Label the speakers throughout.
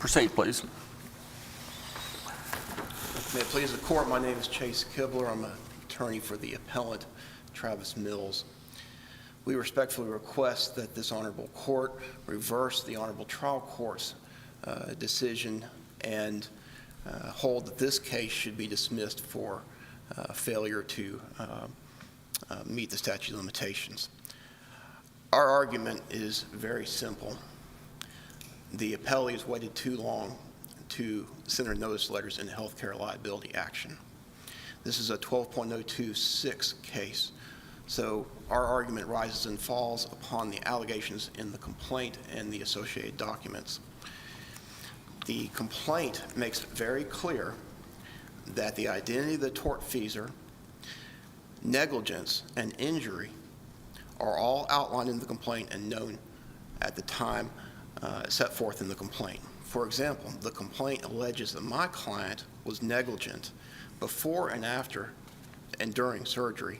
Speaker 1: Proceed, please.
Speaker 2: May it please the court, my name is Chase Kibler. I'm an attorney for the appellant, Travis Mills. We respectfully request that this honorable court reverse the honorable trial court's decision and hold that this case should be dismissed for failure to meet the statute of limitations. Our argument is very simple. The appellees waited too long to send their notice letters in healthcare liability action. This is a 12.026 case, so our argument rises and falls upon the allegations in the complaint and the associated documents. The complaint makes it very clear that the identity of the tortfeasor, negligence, and injury are all outlined in the complaint and known at the time set forth in the complaint. For example, the complaint alleges that my client was negligent before and after and during surgery,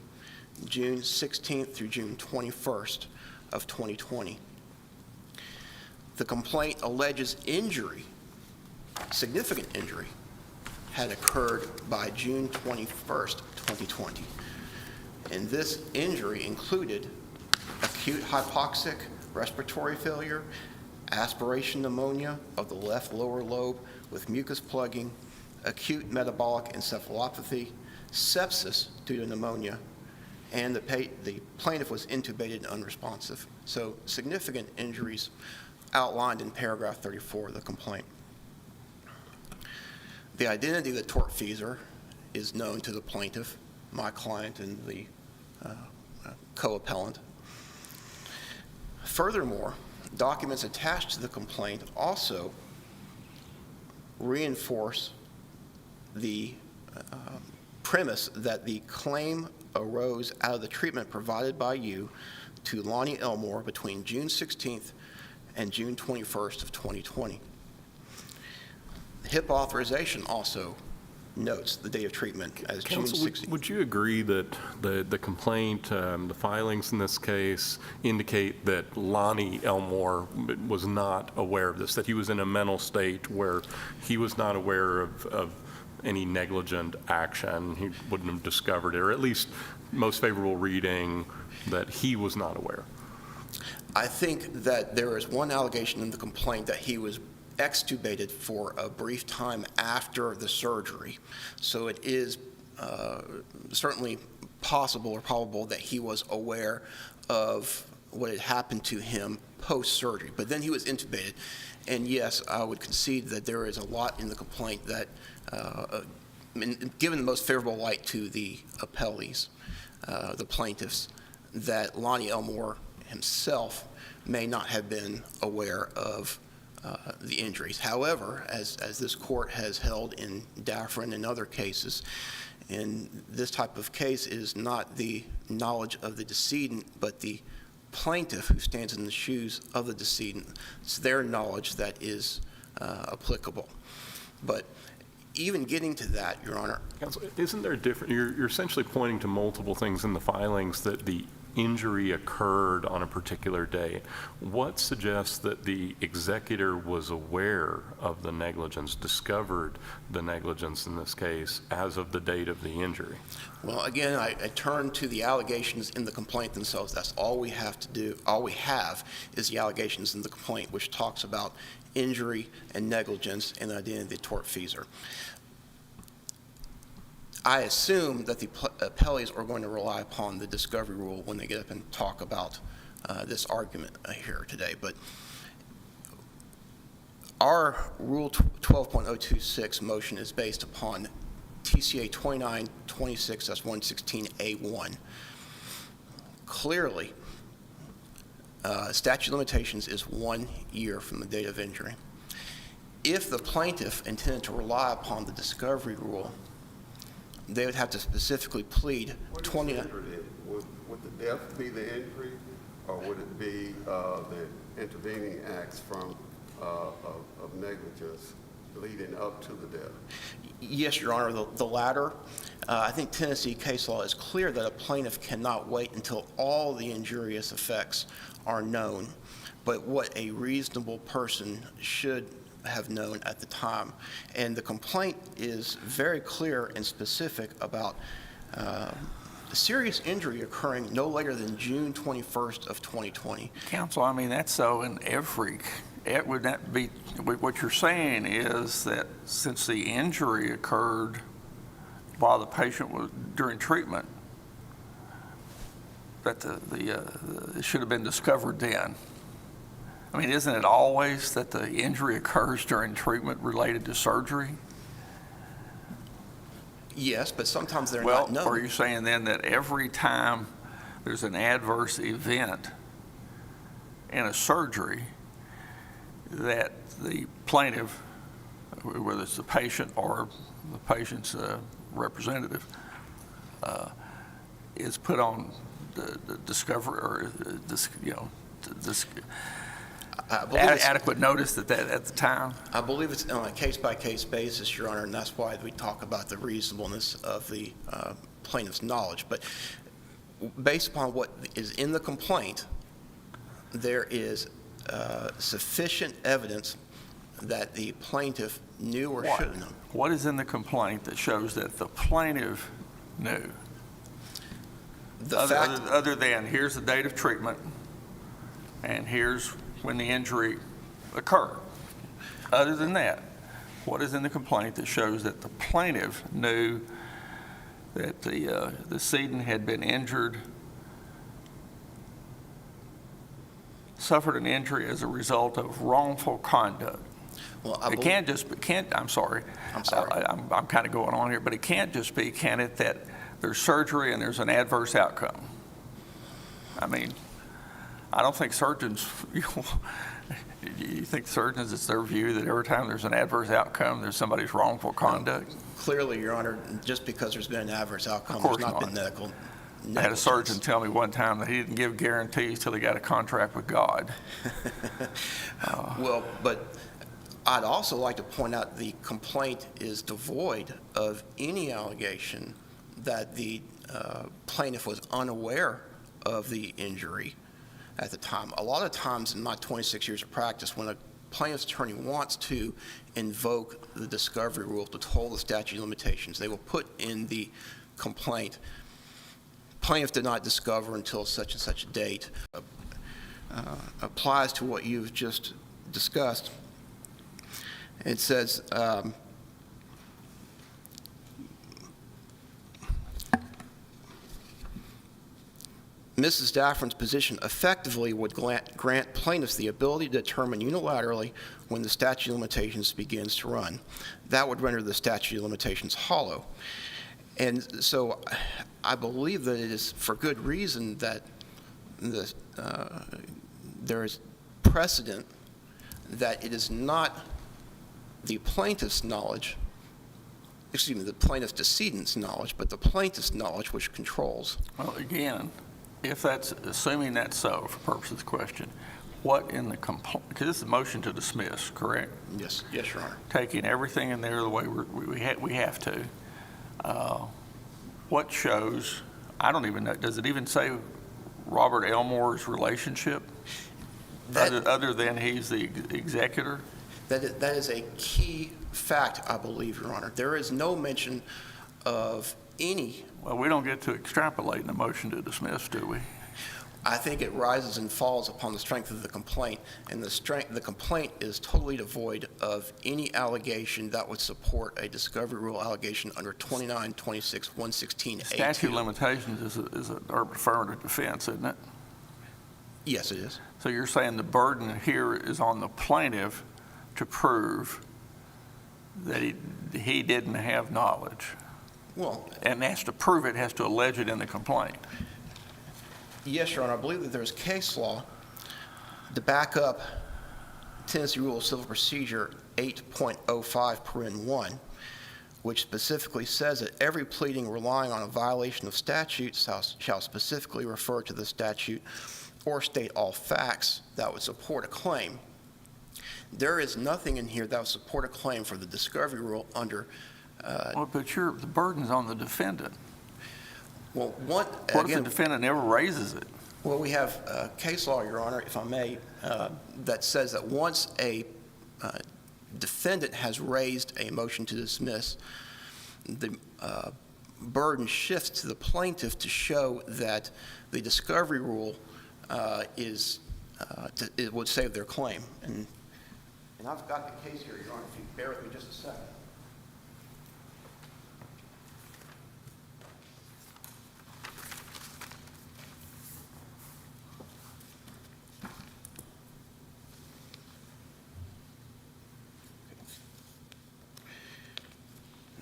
Speaker 2: June 16th through June 21st of 2020. The complaint alleges injury, significant injury, had occurred by June 21st, 2020. And this injury included acute hypoxic respiratory failure, aspiration pneumonia of the left lower lobe with mucus plugging, acute metabolic encephalopathy, sepsis due to pneumonia, and the plaintiff was intubated and unresponsive. So significant injuries outlined in paragraph 34 of the complaint. The identity of the tortfeasor is known to the plaintiff, my client, and the co-appellant. Furthermore, documents attached to the complaint also reinforce the premise that the claim arose out of the treatment provided by you to Lonnie Elmore between June 16th and June 21st of 2020. The HIP authorization also notes the date of treatment as
Speaker 3: Counsel,
Speaker 2: June 16th.
Speaker 3: would you agree that the complaint, the filings in this case indicate that Lonnie Elmore was not aware of this, that he was in a mental state where he was not aware of any negligent action, he wouldn't have discovered it, or at least most favorable reading that he was not aware?
Speaker 2: I think that there is one allegation in the complaint that he was extubated for a brief time after the surgery. So it is certainly possible or probable that he was aware of what had happened to him post-surgery. But then he was intubated. And yes, I would concede that there is a lot in the complaint that, given the most favorable light to the appellees, the plaintiffs, that Lonnie Elmore himself may not have been aware of the injuries. However, as this court has held in Daffrin and other cases, in this type of case, it is not the knowledge of the decedent, but the plaintiff who stands in the shoes of the decedent. It's their knowledge that is applicable. But even getting to that, Your Honor.
Speaker 3: Counsel, isn't there a different, you're essentially pointing to multiple things in the filings that the injury occurred on a particular day. What suggests that the executor was aware of the negligence, discovered the negligence in this case as of the date of the injury?
Speaker 2: Well, again, I turn to the allegations in the complaint themselves. That's all we have to do. All we have is the allegations in the complaint, which talks about injury and negligence and the identity of the tortfeasor. I assume that the appellees are going to rely upon the discovery rule when they get up and talk about this argument here today. But our Rule 12.026 motion is based upon TCA 2926-116A1. Clearly, statute of limitations is 1 year from the date of injury. If the plaintiff intended to rely upon the discovery rule, they would have to specifically plead 20.
Speaker 4: Would the death be the injury, or would it be the intervening acts from of negligence leading up to the death?
Speaker 2: Yes, Your Honor, the latter. I think Tennessee case law is clear that a plaintiff cannot wait until all the injurious effects are known. But what a reasonable person should have known at the time. And the complaint is very clear and specific about serious injury occurring no later than June 21st of 2020.
Speaker 1: Counsel, I mean, that's so in every, would that be, what you're saying is that since the injury occurred while the patient was during treatment, that it should have been discovered then. I mean, isn't it always that the injury occurs during treatment related to surgery?
Speaker 2: Yes, but sometimes they're not known.
Speaker 1: Well, are you saying then that every time there's an adverse event in a surgery that the plaintiff, whether it's the patient or the patient's representative, is put on the discovery or adequate notice at the time?
Speaker 2: I believe it's on a case-by-case basis, Your Honor, and that's why we talk about the reasonableness of the plaintiff's knowledge. But based upon what is in the complaint, there is sufficient evidence that the plaintiff knew or should have known.
Speaker 1: What is in the complaint that shows that the plaintiff knew? Other than here's the date of treatment and here's when the injury occurred. Other than that, what is in the complaint that shows that the plaintiff knew that the decedent had been injured, suffered an injury as a result of wrongful conduct?
Speaker 2: Well,
Speaker 1: I'm sorry.
Speaker 2: I'm sorry.
Speaker 1: I'm kind of going on here, but it can't just be, can it, that there's surgery and there's an adverse outcome? I mean, I don't think surgeons, you think surgeons, it's their view that every time there's an adverse outcome, there's somebody's wrongful conduct?
Speaker 2: Clearly, Your Honor, just because there's been an adverse outcome,
Speaker 1: Of course
Speaker 2: there's not
Speaker 1: not.
Speaker 2: been medical negligence.
Speaker 1: I had a surgeon tell me one time that he didn't give guarantees till he got a contract with God.
Speaker 2: Well, but I'd also like to point out the complaint is devoid of any allegation that the plaintiff was unaware of the injury at the time. A lot of times in my 26 years of practice, when a plaintiff's attorney wants to invoke the discovery rule to toll the statute of limitations, they will put in the complaint, plaintiff did not discover until such and such a date. Applies to what you've just discussed. It says, Mrs. Daffron's position effectively would grant plaintiffs the ability to determine unilaterally when the statute of limitations begins to run. That would render the statute of limitations hollow. And so I believe that it is for good reason that there is precedent that it is not the plaintiff's knowledge, the plaintiff's decedent's knowledge, but the plaintiff's knowledge which controls.
Speaker 1: Well, again, if that's, assuming that's so for purposes of the question, what in the complaint, because this is a motion to dismiss, correct?
Speaker 2: Yes, Your Honor.
Speaker 1: Taking everything in there the way we have to, what shows, I don't even know, does it even say Robert Elmore's relationship? Other than he's the executor?
Speaker 2: That is a key fact, I believe, Your Honor. There is no mention of any.
Speaker 1: Well, we don't get to extrapolate in a motion to dismiss, do we?
Speaker 2: I think it rises and falls upon the strength of the complaint, and the complaint is totally devoid of any allegation that would support a discovery rule allegation under 2926-116A2.
Speaker 1: Statute of limitations is an affirmative defense, isn't it?
Speaker 2: Yes, it is.
Speaker 1: So you're saying the burden here is on the plaintiff to prove that he didn't have knowledge.
Speaker 2: Well,
Speaker 1: And has to prove it, has to allege it in the complaint.
Speaker 2: yes, Your Honor. I believe that there's case law to back up Tennessee Rule of Civil Procedure 8.05(1), which specifically says that every pleading relying on a violation of statute shall specifically refer to the statute or state all facts that would support a claim. There is nothing in here that would support a claim for the discovery rule under.
Speaker 1: Well, but the burden's on the defendant.
Speaker 2: Well,
Speaker 1: What if the defendant never raises it?
Speaker 2: Well, we have case law, Your Honor, if I may, that says that once a defendant has raised a motion to dismiss, the burden shifts to the plaintiff to show that the discovery rule it would save their claim. And I've got the case here, Your Honor, if you bear with me just a second.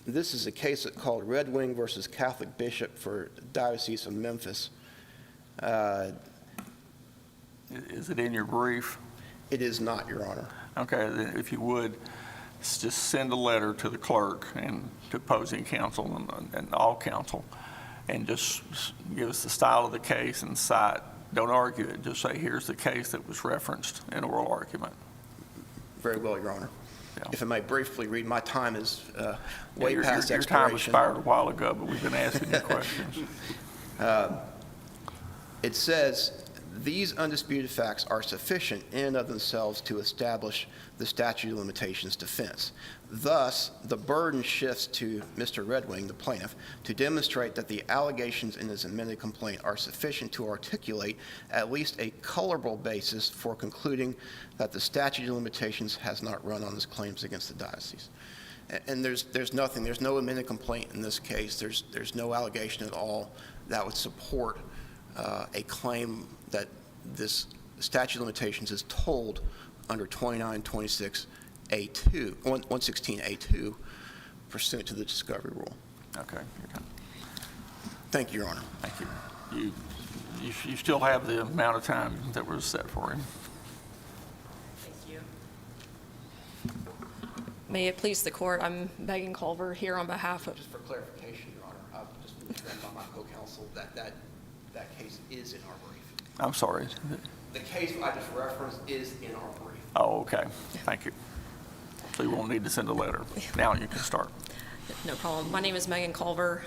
Speaker 2: This is a case called Red Wing versus Catholic Bishop for Diocese of Memphis.
Speaker 1: Is it in your brief?
Speaker 2: It is not, Your Honor.
Speaker 1: Okay, then if you would, just send a letter to the clerk and to opposing counsel and all counsel, and just give us the style of the case and cite. Don't argue it. Just say, here's the case that was referenced in oral argument.
Speaker 2: Very well, Your Honor.
Speaker 1: Yeah.
Speaker 2: If I may briefly read, my time is way
Speaker 1: Your
Speaker 2: past
Speaker 1: time
Speaker 2: expiration.
Speaker 1: expired a while ago, but we've been asking you questions.
Speaker 2: It says, these undisputed facts are sufficient in and of themselves to establish the statute of limitations defense. Thus, the burden shifts to Mr. Red Wing, the plaintiff, to demonstrate that the allegations in his amended complaint are sufficient to articulate at least a colorable basis for concluding that the statute of limitations has not run on his claims against the diocese. And there's nothing, there's no amended complaint in this case. There's no allegation at all that would support a claim that this statute of limitations is told under 116A2 pursuant to the discovery rule.
Speaker 1: Okay, you're done.
Speaker 2: Thank you, Your Honor.
Speaker 1: Thank you. You still have the amount of time that was set for him.
Speaker 5: Thank you. May it please the court, I'm Megan Culver here on behalf of...
Speaker 2: Just for clarification, Your Honor, I've just been informed by my co-counsel that case is in our brief.
Speaker 1: I'm sorry.
Speaker 2: The case I just referenced is in our brief.
Speaker 1: Oh, okay. Thank you. So you won't need to send a letter. Now you can start.
Speaker 5: No problem. My name is Megan Culver.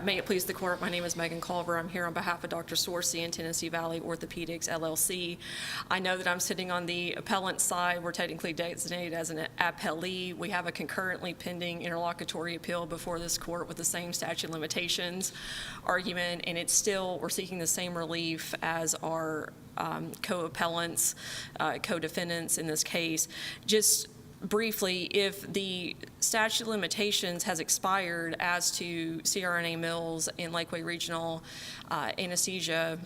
Speaker 5: May it please the court, my name is Megan Culver. I'm here on behalf of Dr. Sorcy and Tennessee Valley Orthopedics, LLC. I know that I'm sitting on the appellant side. We're technically designated as an appellee. We have a concurrently pending interlocutory appeal before this court with the same statute of limitations argument, and we're seeking the same relief as our co-appellants, co-defendants in this case. Just briefly, if the statute of limitations has expired as to CRNA Mills and Lakeway Regional Anesthesia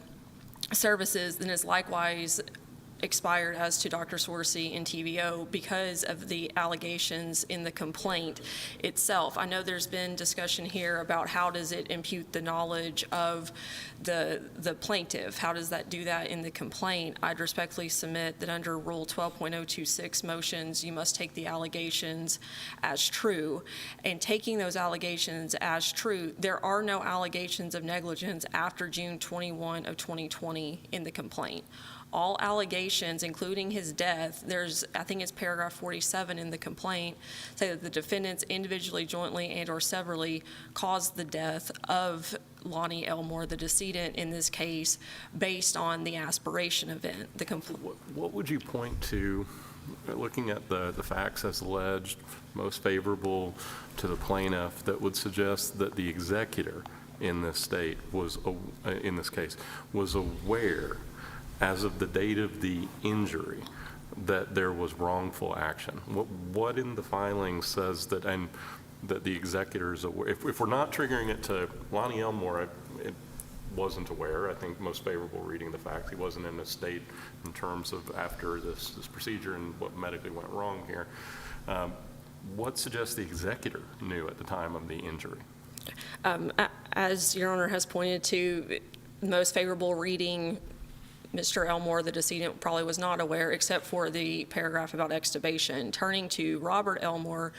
Speaker 5: Services, then it's likewise expired as to Dr. Sorcy and TVO because of the allegations in the complaint itself. I know there's been discussion here about how does it impute the knowledge of the plaintiff. How does that do that in the complaint? I'd respectfully submit that under Rule 12.026 motions, you must take the allegations as true. And taking those allegations as true, there are no allegations of negligence after June 21 of 2020 in the complaint. All allegations, including his death, I think it's paragraph 47 in the complaint, say that the defendants individually, jointly, and/or severally caused the death of Lonnie Elmore, the decedent in this case, based on the aspiration event.
Speaker 3: What would you point to, looking at the facts as alleged, most favorable to the plaintiff, that would suggest that the executor in this case was aware, as of the date of the injury, that there was wrongful action? What in the filing says that, and that the executor is aware? If we're not triggering it to Lonnie Elmore, it wasn't aware. I think most favorable reading the facts, he wasn't in a state in terms of after this procedure and what medically went wrong here. What suggests the executor knew at the time of the injury?
Speaker 5: As Your Honor has pointed to, most favorable reading, Mr. Elmore, the decedent, probably was not aware, except for the paragraph about extubation. Turning to Robert Elmore,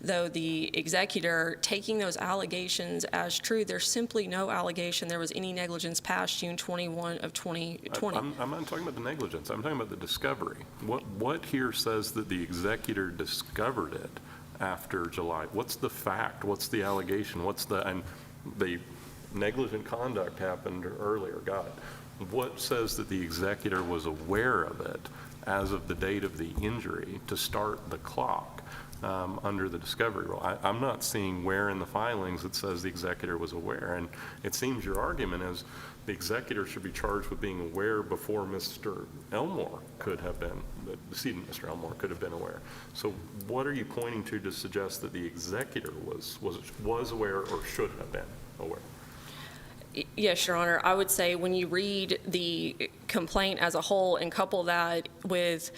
Speaker 5: though, the executor, taking those allegations as true, there's simply no allegation there was any negligence past June 21 of 2020.
Speaker 3: I'm not talking about the negligence. I'm talking about the discovery. What here says that the executor discovered it after July? What's the fact? What's the allegation? And the negligent conduct happened earlier, got it. What says that the executor was aware of it as of the date of the injury to start the clock under the discovery rule. I'm not seeing where in the filings it says the executor was aware, and it seems your argument is the executor should be charged with being aware before Mr. Elmore could have been, the decedent Mr. Elmore could have been aware. So what are you pointing to suggest that the executor was aware or should have been aware?
Speaker 5: Yes, Your Honor. I would say when you read the complaint as a whole and couple that with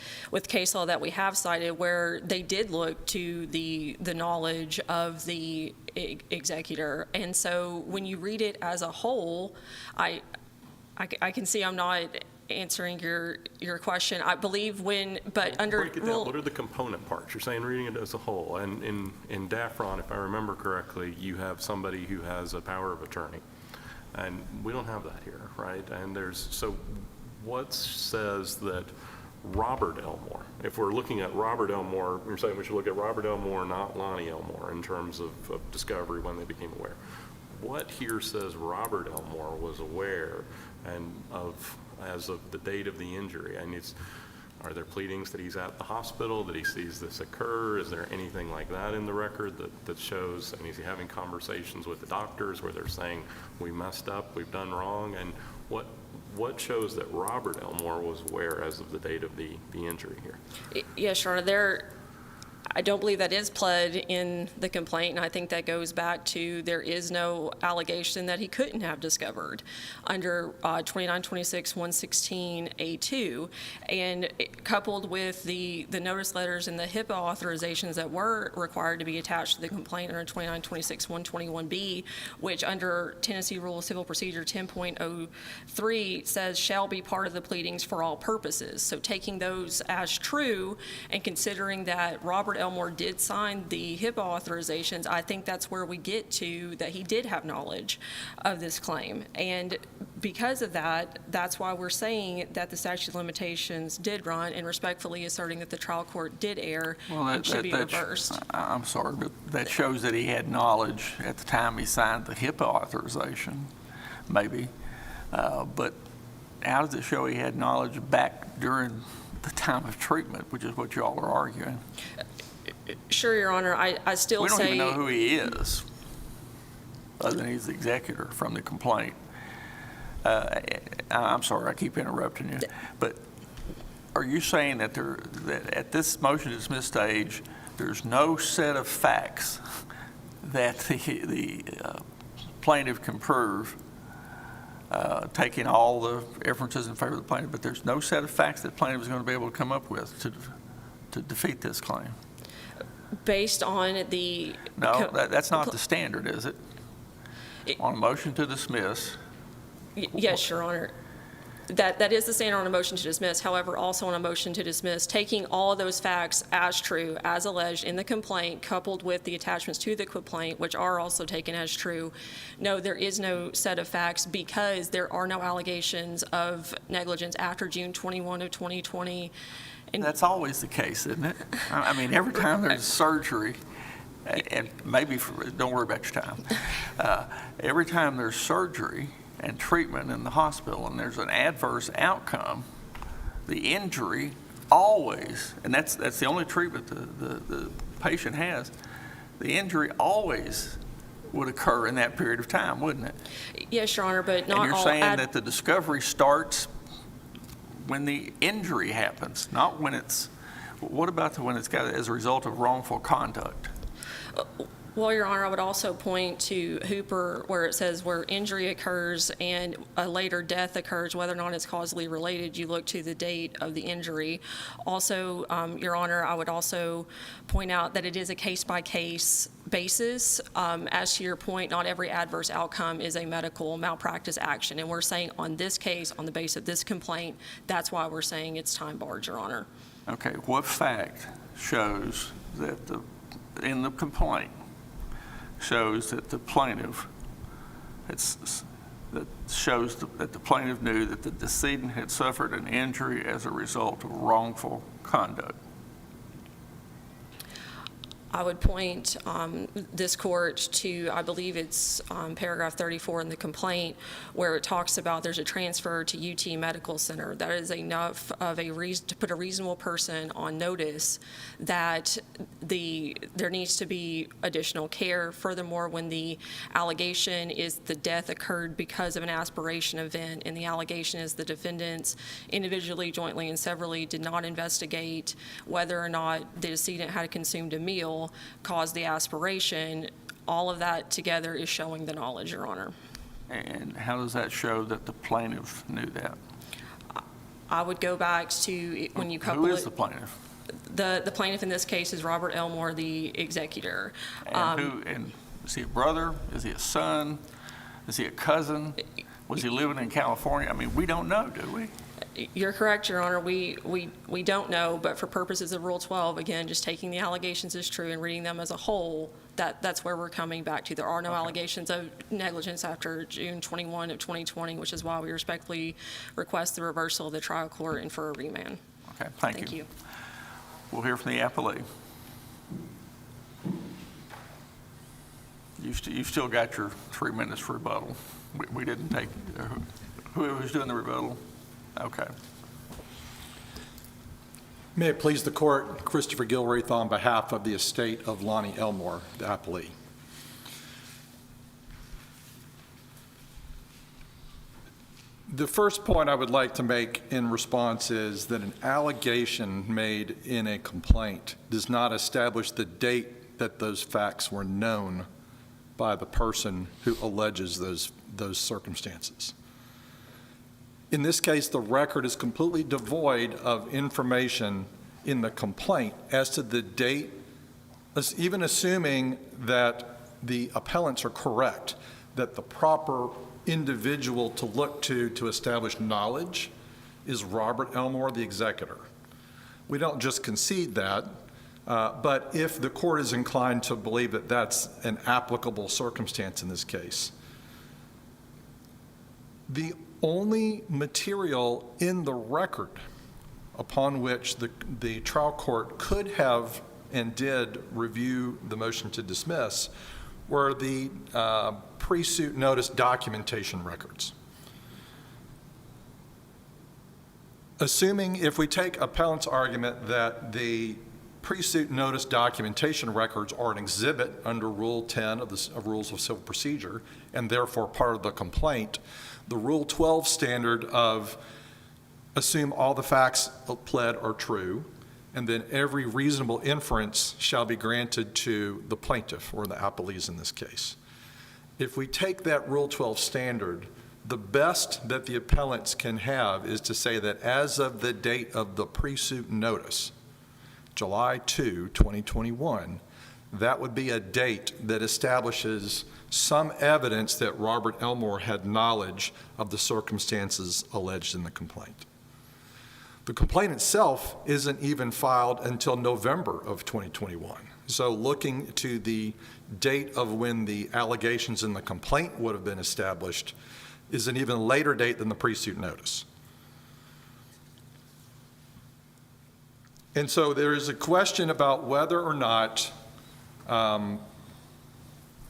Speaker 5: case law that we have cited where they did look to the knowledge of the executor. And so when you read it as a whole, I can see I'm not answering your question. I believe but under
Speaker 3: break it down. What are the component parts? You're saying reading it as a whole. And in DAFRON, if I remember correctly, you have somebody who has a power of attorney. And we don't have that here, right? And so what says that Robert Elmore, if we're looking at Robert Elmore, you're saying we should look at Robert Elmore, not Lonnie Elmore, in terms of discovery when they became aware. What here says Robert Elmore was aware as of the date of the injury? And are there pleadings that he's at the hospital, that he sees this occur? Is there anything like that in the record that shows, is he having conversations with the doctors where they're saying, we messed up, we've done wrong? And what shows that Robert Elmore was aware as of the date of the injury here?
Speaker 5: Yes, Your Honor. I don't believe that is pled in the complaint, and I think that goes back to there is no allegation that he couldn't have discovered under 2926-116A2, and coupled with the notice letters and the HIPAA authorizations that were required to be attached to the complaint under 2926-121B, which under Tennessee Rule of Civil Procedure 10.03 says shall be part of the pleadings for all purposes. So taking those as true and considering that Robert Elmore did sign the HIPAA authorizations, I think that's where we get to that he did have knowledge of this claim. And because of that, that's why we're saying that the statute of limitations did run, and respectfully asserting that the trial court did err and should be reversed.
Speaker 1: I'm sorry, but that shows that he had knowledge at the time he signed the HIPAA authorization, maybe. But how does it show he had knowledge back during the time of treatment, which is what you all are arguing?
Speaker 5: Sure, Your Honor. I still say...
Speaker 1: We don't even know who he is, other than he's the executor from the complaint. I'm sorry, I keep interrupting you. But are you saying that at this motion to dismiss stage, there's no set of facts that the plaintiff can prove, taking all the inferences in favor of the plaintiff, but there's no set of facts that the plaintiff is going to be able to come up with to defeat this claim?
Speaker 5: Based on the...
Speaker 1: No, that's not the standard, is it? On a motion to dismiss...
Speaker 5: Yes, Your Honor. That is the standard on a motion to dismiss. However, also on a motion to dismiss, taking all of those facts as true, as alleged in the complaint, coupled with the attachments to the complaint, which are also taken as true, no, there is no set of facts because there are no allegations of negligence after June 21 of 2020.
Speaker 1: That's always the case, isn't it? I mean, every time there's surgery, and maybe, don't worry about your time, every time there's surgery and treatment in the hospital and there's an adverse outcome, the injury always, and that's the only treatment the patient has, the injury always would occur in that period of time, wouldn't it?
Speaker 5: Yes, Your Honor, but not all...
Speaker 1: And you're saying that the discovery starts when the injury happens, not when it's... What about when it's got as a result of wrongful conduct?
Speaker 5: Well, Your Honor, I would also point to Hooper where it says where injury occurs and a later death occurs, whether or not it's causally related, you look to the date of the injury. Also, Your Honor, I would also point out that it is a case-by-case basis. As to your point, not every adverse outcome is a medical malpractice action. And we're saying on this case, on the basis of this complaint, that's why we're saying it's time barred, Your Honor.
Speaker 1: Okay, what fact shows that in the complaint shows that the plaintiff, that shows that the plaintiff knew that the decedent had suffered an injury as a result of wrongful conduct?
Speaker 5: I would point this court to, I believe it's paragraph 34 in the complaint, where it talks about there's a transfer to UT Medical Center. That is enough of a reason to put a reasonable person on notice that there needs to be additional care. Furthermore, when the allegation is the death occurred because of an aspiration event, and the allegation is the defendants individually, jointly, and severally did not investigate whether or not the decedent had consumed a meal, caused the aspiration, all of that together is showing the knowledge, Your Honor.
Speaker 1: And how does that show that the plaintiff knew that?
Speaker 5: I would go back to when you couple it.
Speaker 1: Who is the plaintiff?
Speaker 5: The plaintiff in this case is Robert Elmore, the executor.
Speaker 1: And is he a brother? Is he a son? Is he a cousin? Was he living in California? I mean, we don't know, do we?
Speaker 5: You're correct, Your Honor. We don't know, but for purposes of Rule 12, again, just taking the allegations as true and reading them as a whole, that's where we're coming back to. There are no allegations of negligence after June 21 of 2020, which is why we respectfully request the reversal of the trial court and for a remand.
Speaker 1: Okay, thank you. We'll hear from the appellee. You've still got your 3 minutes for rebuttal. We didn't take, who was doing the rebuttal? Okay.
Speaker 6: May it please the court, Christopher Gilreath on behalf of the estate of Lonnie Elmore, the appellee. The first point I would like to make in response is that an allegation made in a complaint does not establish the date that those facts were known by the person who alleges those circumstances. In this case, the record is completely devoid of information in the complaint as to the date, even assuming that the appellants are correct, that the proper individual to look to establish knowledge is Robert Elmore, the executor. We don't just concede that, but if the court is inclined to believe that that's an applicable circumstance in this case, the only material in the record upon which the trial court could have and did review the motion to dismiss were the pre-suit notice documentation records. Assuming, if we take appellant's argument that the pre-suit notice documentation records are an exhibit under Rule 10 of the Rules of Civil Procedure and therefore part of the complaint, the Rule 12 standard of assume all the facts pled are true, and then every reasonable inference shall be granted to the plaintiff or the appellees in this case. If we take that Rule 12 standard, the best that the appellants can have is to say that as of the date of the pre-suit notice, July 2, 2021, that would be a date that establishes some evidence that Robert Elmore had knowledge of the circumstances alleged in the complaint. The complaint itself isn't even filed until November of 2021. So looking to the date of when the allegations in the complaint would have been established is an even later date than the pre-suit notice. And so there is a question about whether or not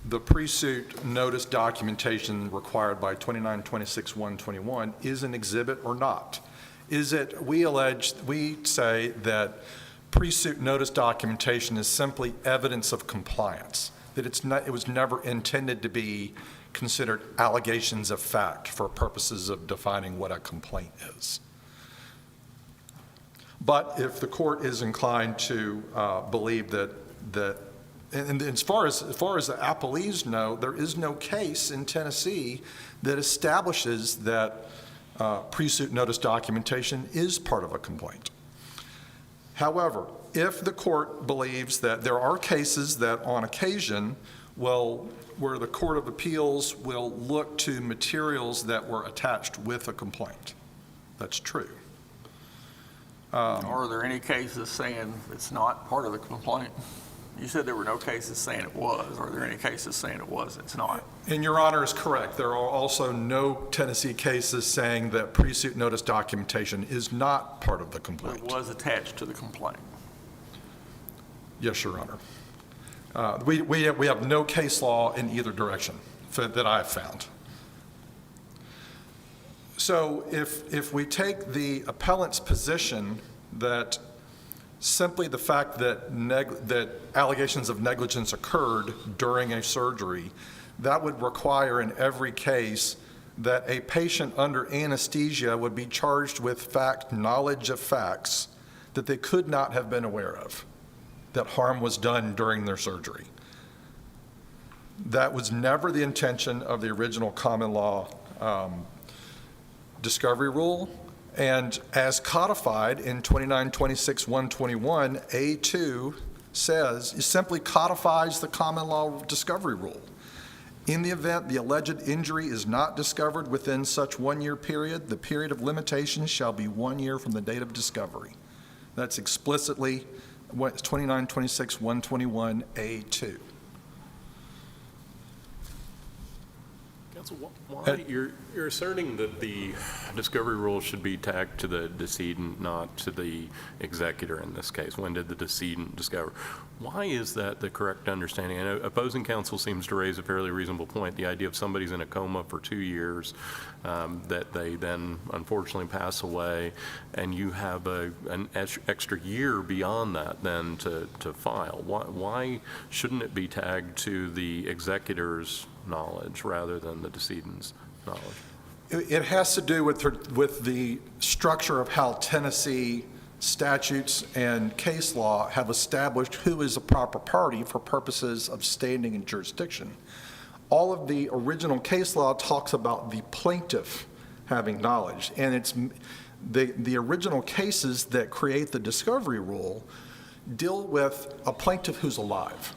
Speaker 6: the pre-suit notice documentation required by 2926-121 is an exhibit or not. Is it, we say that pre-suit notice documentation is simply evidence of compliance, that it was never intended to be considered allegations of fact for purposes of defining what a complaint is. But if the court is inclined to believe that and as far as the appellees know, there is no case in Tennessee that establishes that pre-suit notice documentation is part of a complaint. However, if the court believes that there are cases that on occasion where the Court of Appeals will look to materials that were attached with a complaint, that's true.
Speaker 1: Are there any cases saying it's not part of the complaint? You said there were no cases saying it was. Are there any cases saying it was? It's not.
Speaker 6: And Your Honor is correct. There are also no Tennessee cases saying that pre-suit notice documentation is not part of the complaint.
Speaker 1: It was attached to the complaint.
Speaker 6: Yes, Your Honor. We have no case law in either direction that I've found. So if we take the appellant's position that simply the fact that allegations of negligence occurred during a surgery, that would require in every case that a patient under anesthesia would be charged with knowledge of facts that they could not have been aware of, that harm was done during their surgery. That was never the intention of the original common law discovery rule, and as codified in 2926-121, A2 says, it simply codifies the common law discovery rule. In the event the alleged injury is not discovered within such 1 year period, the period of limitation shall be 1 year from the date of discovery. That's explicitly 2926-121, A2.
Speaker 3: Counsel, why, you're asserting that the discovery rule should be tagged to the decedent, not to the executor in this case. When did the decedent discover? Why is that the correct understanding? I know opposing counsel seems to raise a fairly reasonable point, the idea of somebody's in a coma for 2 years, that they then unfortunately pass away, and you have an extra year beyond that then to file. Why shouldn't it be tagged to the executor's knowledge rather than the decedent's knowledge?
Speaker 6: It has to do with the structure of how Tennessee statutes and case law have established who is a proper party for purposes of standing and jurisdiction. All of the original case law talks about the plaintiff having knowledge, and it's the original cases that create the discovery rule deal with a plaintiff who's alive.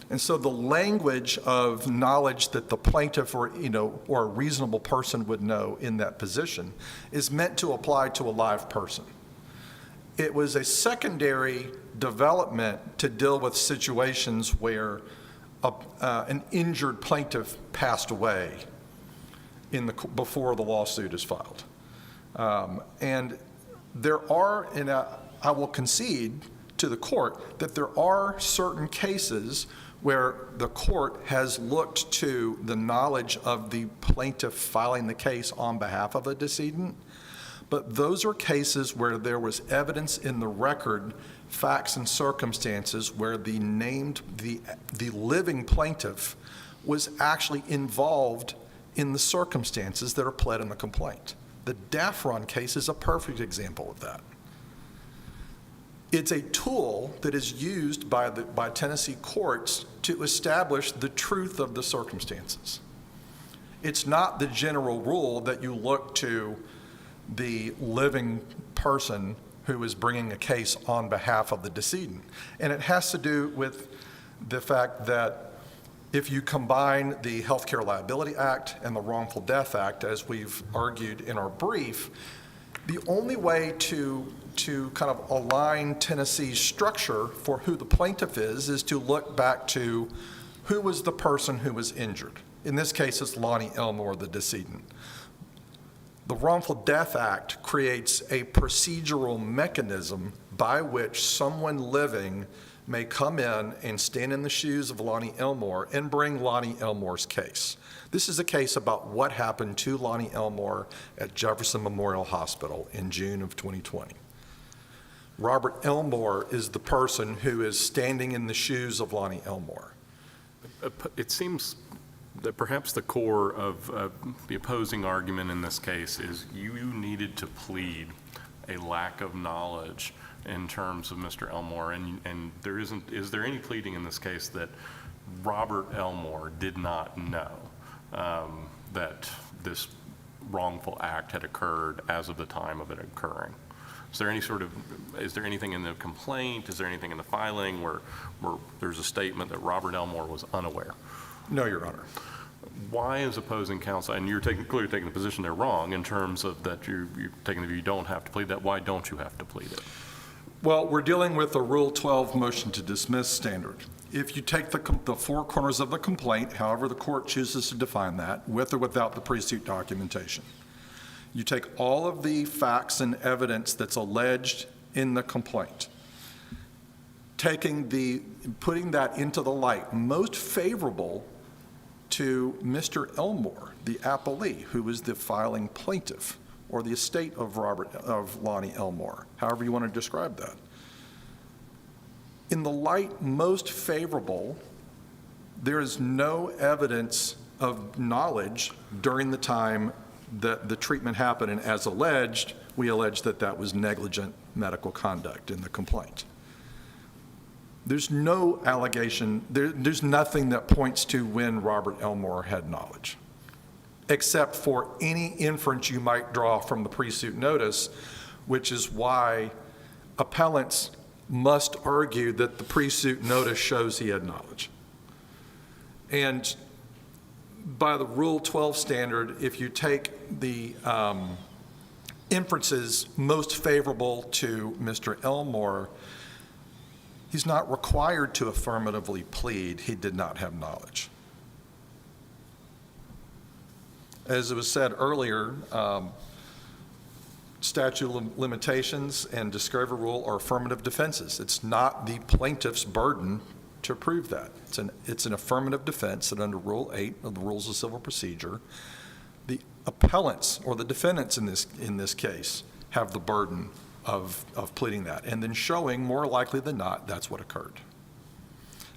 Speaker 6: And so the language of knowledge that the plaintiff or a reasonable person would know in that position is meant to apply to a live person. It was a secondary development to deal with situations where an injured plaintiff passed away before the lawsuit is filed. And there are, and I will concede to the court that there are certain cases where the court has looked to the knowledge of the plaintiff filing the case on behalf of a decedent, but those are cases where there was evidence in the record, facts and circumstances where the living plaintiff was actually involved in the circumstances that are pled in the complaint. The Daffron case is a perfect example of that. It's a tool that is used by Tennessee courts to establish the truth of the circumstances. It's not the general rule that you look to the living person who is bringing a case on behalf of the decedent. And it has to do with the fact that if you combine the Healthcare Liability Act and the Wrongful Death Act, as we've argued in our brief, the only way to kind of align Tennessee's structure for who the plaintiff is to look back to who was the person who was injured. In this case, it's Lonnie Elmore, the decedent. The Wrongful Death Act creates a procedural mechanism by which someone living may come in and stand in the shoes of Lonnie Elmore and bring Lonnie Elmore's case. This is a case about what happened to Lonnie Elmore at Jefferson Memorial Hospital in June of 2020. Robert Elmore is the person who is standing in the shoes of Lonnie Elmore.
Speaker 3: It seems that perhaps the core of the opposing argument in this case is you needed to plead a lack of knowledge in terms of Mr. Elmore, and is there any pleading in this case that Robert Elmore did not know that this wrongful act had occurred as of the time of it occurring? Is there anything in the complaint, is there anything in the filing where there's a statement that Robert Elmore was unaware?
Speaker 6: No, Your Honor.
Speaker 3: Why is opposing counsel, and you're clearly taking the position they're wrong in terms of that you're taking the view you don't have to plead that, why don't you have to plead it?
Speaker 6: Well, we're dealing with a Rule 12 motion to dismiss standard. If you take the four corners of the complaint, however the court chooses to define that, with or without the pre-suit documentation, you take all of the facts and evidence that's alleged in the complaint, putting that into the light most favorable to Mr. Elmore, the appellee, who is the filing plaintiff, or the estate of Lonnie Elmore, however you want to describe that. In the light most favorable, there is no evidence of knowledge during the time that the treatment happened, and as alleged, we allege that that was negligent medical conduct in the complaint. There's no allegation, there's nothing that points to when Robert Elmore had knowledge, except for any inference you might draw from the pre-suit notice, which is why appellants must argue that the pre-suit notice shows he had knowledge. And by the Rule 12 standard, if you take the inferences most favorable to Mr. Elmore, he's not required to affirmatively plead he did not have knowledge. As it was said earlier, statute of limitations and discovery rule are affirmative defenses. It's not the plaintiff's burden to prove that. It's an affirmative defense that under Rule 8 of the Rules of Civil Procedure, the appellants or the defendants in this case have the burden of pleading that, and then showing more likely than not that's what occurred.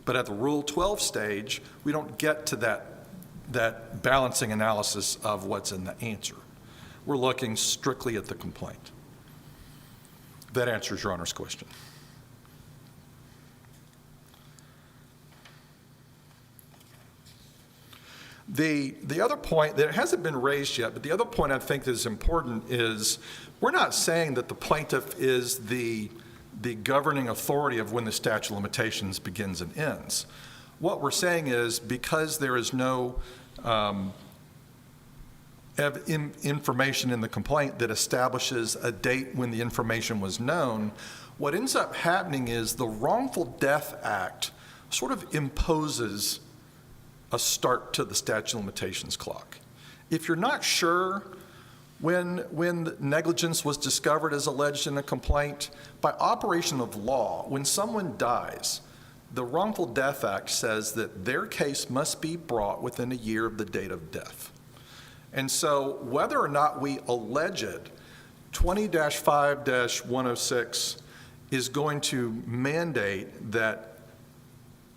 Speaker 6: But at the Rule 12 stage, we don't get to that balancing analysis of what's in the answer. We're looking strictly at the complaint. That answers Your Honor's question. The other point that hasn't been raised yet, but the other point I think that is important is we're not saying that the plaintiff is the governing authority of when the statute of limitations begins and ends. What we're saying is because there is no information in the complaint that establishes a date when the information was known, what ends up happening is the Wrongful Death Act sort of imposes a start to the statute of limitations clock. If you're not sure when negligence was discovered as alleged in a complaint, by operation of law, when someone dies, the Wrongful Death Act says that their case must be brought within a year of the date of death. And so whether or not we allege it, 20-5-106 is going to mandate that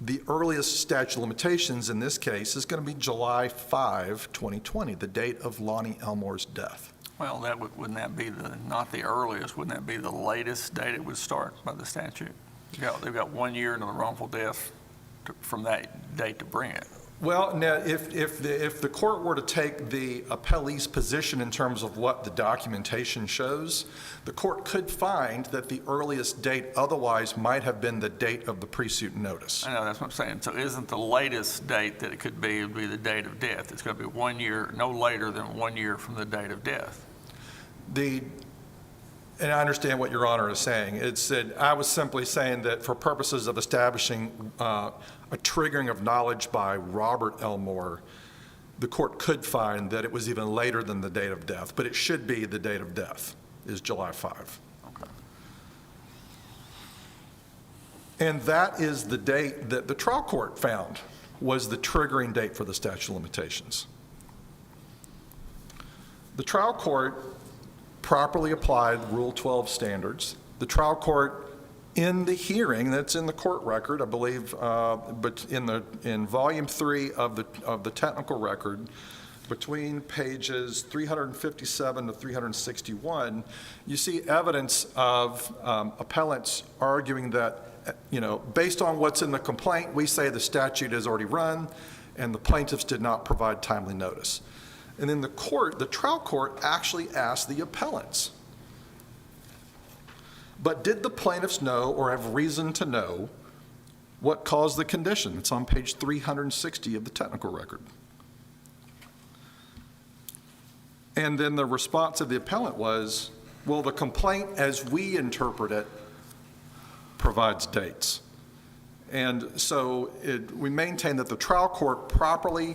Speaker 6: the earliest statute of limitations in this case is going to be July 5, 2020, the date of Lonnie Elmore's death.
Speaker 1: Well, wouldn't that be not the earliest, wouldn't that be the latest date it would start by the statute? They've got 1 year into the wrongful death from that date to bring it.
Speaker 6: Well, now, if the court were to take the appellee's position in terms of what the documentation shows, the court could find that the earliest date otherwise might have been the date of the pre-suit notice.
Speaker 1: I know, that's what I'm saying. So isn't the latest date that it could be would be the date of death? It's going to be 1 year, no later than 1 year from the date of death.
Speaker 6: And I understand what Your Honor is saying. I was simply saying that for purposes of establishing a triggering of knowledge by Robert Elmore, the court could find that it was even later than the date of death, but it should be the date of death is July 5.
Speaker 1: Okay.
Speaker 6: And that is the date that the trial court found was the triggering date for the statute of limitations. The trial court properly applied Rule 12 standards. The trial court, in the hearing that's in the court record, I believe, but in volume 3 of the technical record, between pages 357 to 361, you see evidence of appellants arguing that, based on what's in the complaint, we say the statute has already run, and the plaintiffs did not provide timely notice. And then the trial court actually asked the appellants, but did the plaintiffs know or have reason to know what caused the condition? It's on page 360 of the technical record. And then the response of the appellant was, well, the complaint as we interpret it provides dates. And so we maintain that the trial court properly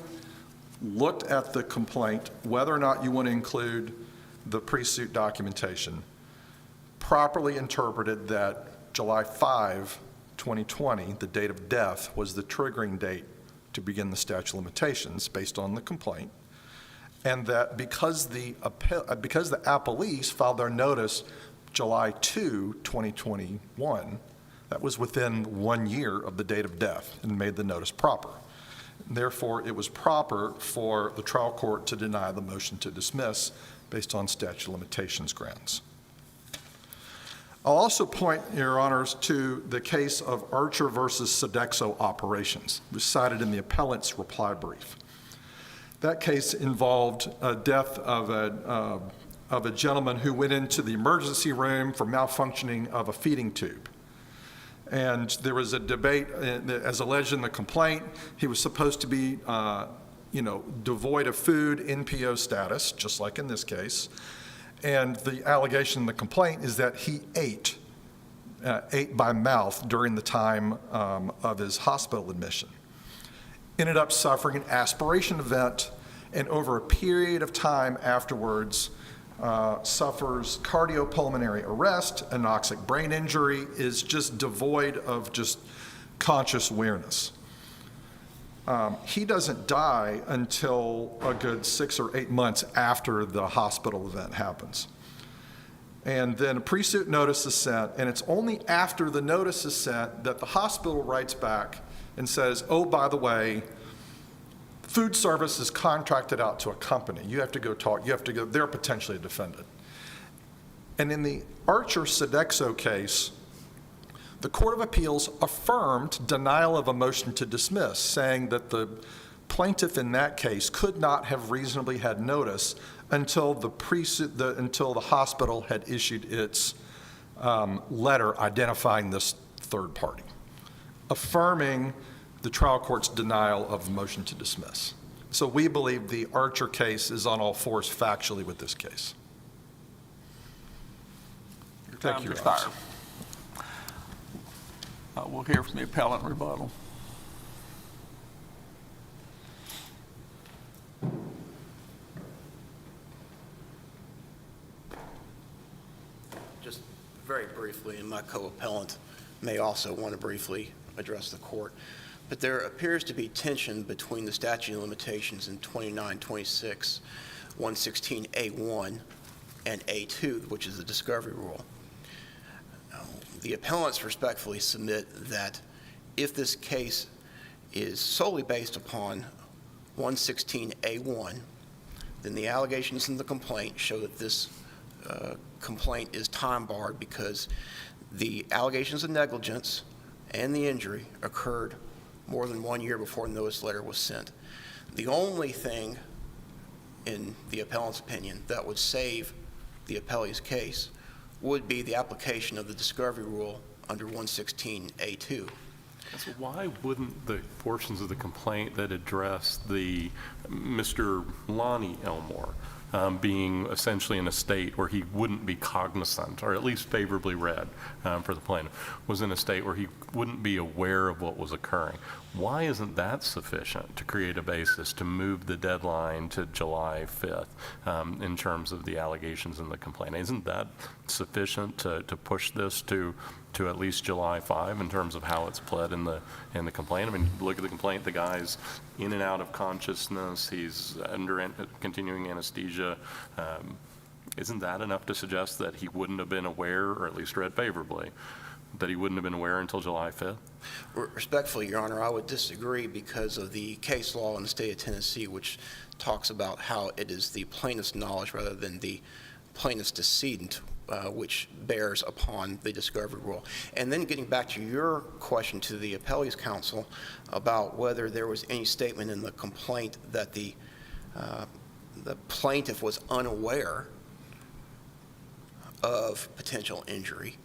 Speaker 6: looked at the complaint, whether or not you want to include the pre-suit documentation, properly interpreted that July 5, 2020, the date of death, was the triggering date to begin the statute of limitations based on the complaint, and that because the appellees filed their notice July 2, 2021, that was within 1 year of the date of death and made the notice proper. Therefore, it was proper for the trial court to deny the motion to dismiss based on statute of limitations grounds. I'll also point, Your Honors, to the case of Archer versus Sodexo Operations, which cited in the appellant's reply brief. That case involved a death of a gentleman who went into the emergency room for malfunctioning of a feeding tube. And there was a debate, as alleged in the complaint. He was supposed to be, devoid of food, NPO status, just like in this case. And the allegation in the complaint is that he ate by mouth during the time of his hospital admission. Ended up suffering an aspiration event, and over a period of time afterwards, suffers cardiopulmonary arrest, anoxic brain injury, is just devoid of just conscious awareness. He doesn't die until a good 6 or 8 months after the hospital event happens. And then a pre-suit notice is sent, and it's only after the notice is sent that the hospital writes back and says, oh, by the way, food service is contracted out to a company. You have to go talk, they're potentially a defendant. And in the Archer Sodexo case, the Court of Appeals affirmed denial of a motion to dismiss, saying that the plaintiff in that case could not have reasonably had notice until the hospital had issued its letter identifying this third party, affirming the trial court's denial of the motion to dismiss. So we believe the Archer case is on all fours factually with this case. Thank you, Your Honor.
Speaker 1: We'll hear from the appellant rebuttal.
Speaker 2: Just very briefly, and my co-appellant may also want to briefly address the court, but there appears to be tension between the statute of limitations in 2926, 116A1, and A2, which is the discovery rule. The appellants respectfully submit that if this case is solely based upon 116A1, then the allegations in the complaint show that this complaint is time barred because the allegations of negligence and the injury occurred more than 1 year before the notice letter was sent. The only thing, in the appellant's opinion, that would save the appellee's case would be the application of the discovery rule under 116A2.
Speaker 3: So why wouldn't the portions of the complaint that address the Mr. Lonnie Elmore being essentially in a state where he wouldn't be cognizant, or at least favorably read for the plaintiff, was in a state where he wouldn't be aware of what was occurring? Why isn't that sufficient to create a basis to move the deadline to July 5th in terms of the allegations in the complaint? Isn't that sufficient to push this to at least July 5 in terms of how it's pled in the complaint? I mean, look at the complaint, the guy's in and out of consciousness, he's under continuing anesthesia. Isn't that enough to suggest that he wouldn't have been aware, or at least read favorably, that he wouldn't have been aware until July 5th?
Speaker 2: Respectfully, Your Honor, I would disagree because of the case law in the state of Tennessee, which talks about how it is the plaintiff's knowledge rather than the plaintiff's decedent which bears upon the discovery rule. And then getting back to your question to the appellee's counsel about whether there was any statement in the complaint that the plaintiff was unaware of potential injury.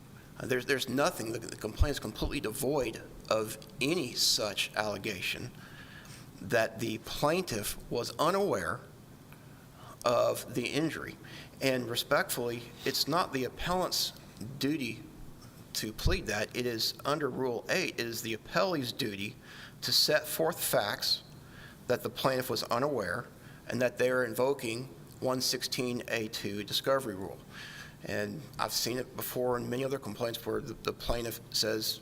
Speaker 2: There's nothing. The complaint is completely devoid of any such allegation that the plaintiff was unaware of the injury. And respectfully, it's not the appellant's duty to plead that. It is under Rule 8, it is the appellee's duty to set forth facts that the plaintiff was unaware and that they are invoking 116A2 discovery rule. And I've seen it before in many other complaints where the plaintiff says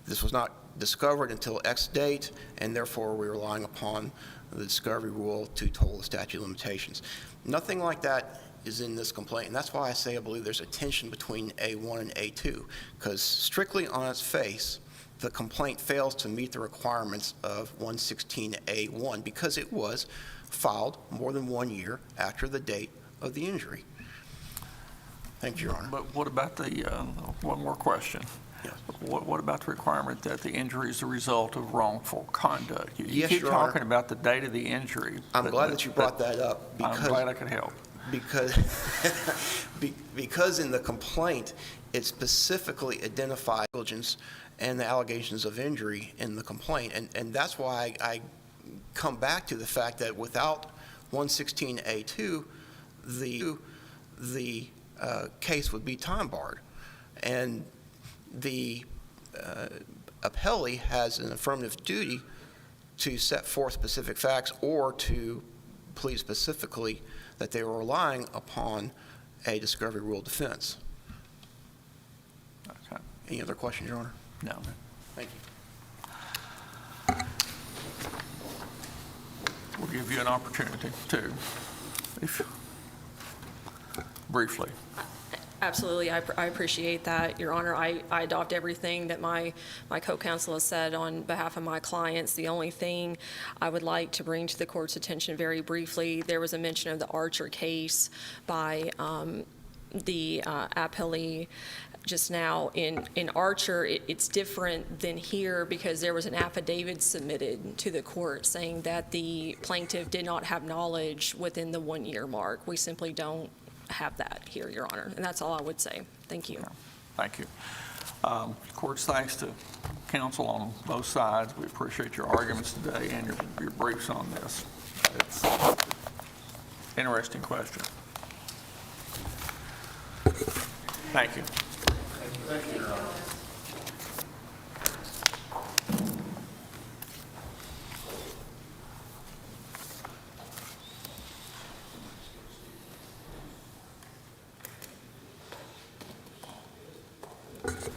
Speaker 2: this was not discovered until X date, and therefore we're relying upon the discovery rule to toll the statute of limitations. Nothing like that is in this complaint, and that's why I say I believe there's a tension between A1 and A2, because strictly on its face, the complaint fails to meet the requirements of 116A1 because it was filed more than 1 year after the date of the injury. Thank you, Your Honor.
Speaker 1: But what about the, one more question?
Speaker 2: Yes.
Speaker 1: What about the requirement that the injury is the result of wrongful conduct? You
Speaker 2: Yes,
Speaker 1: keep
Speaker 2: Your Honor.
Speaker 1: talking about the date of the injury.
Speaker 2: I'm glad that you brought that up
Speaker 1: I'm glad I could help.
Speaker 2: because because in the complaint, it specifically identified negligence and the allegations of injury in the complaint. And that's why I come back to the fact that without 116A2, the case would be time barred. And the appellee has an affirmative duty to set forth specific facts or to plead specifically that they were relying upon a discovery rule defense.
Speaker 1: Okay.
Speaker 2: Any other questions, Your Honor?
Speaker 1: No.
Speaker 2: Thank you.
Speaker 1: We'll give you an opportunity to, briefly.
Speaker 5: Absolutely, I appreciate that, Your Honor. I adopt everything that my co-counsel has said on behalf of my clients. The only thing I would like to bring to the court's attention very briefly, there was a mention of the Archer case by the appellee just now. In Archer, it's different than here because there was an affidavit submitted to the court saying that the plaintiff did not have knowledge within the 1 year mark. We simply don't have that here, Your Honor, and that's all I would say. Thank you.
Speaker 1: Thank you. Court's thanks to counsel on both sides. We appreciate your arguments today and your briefs on this. It's an interesting question. Thank you.
Speaker 4: Thank you, Your Honor.
Speaker 2: Thank you.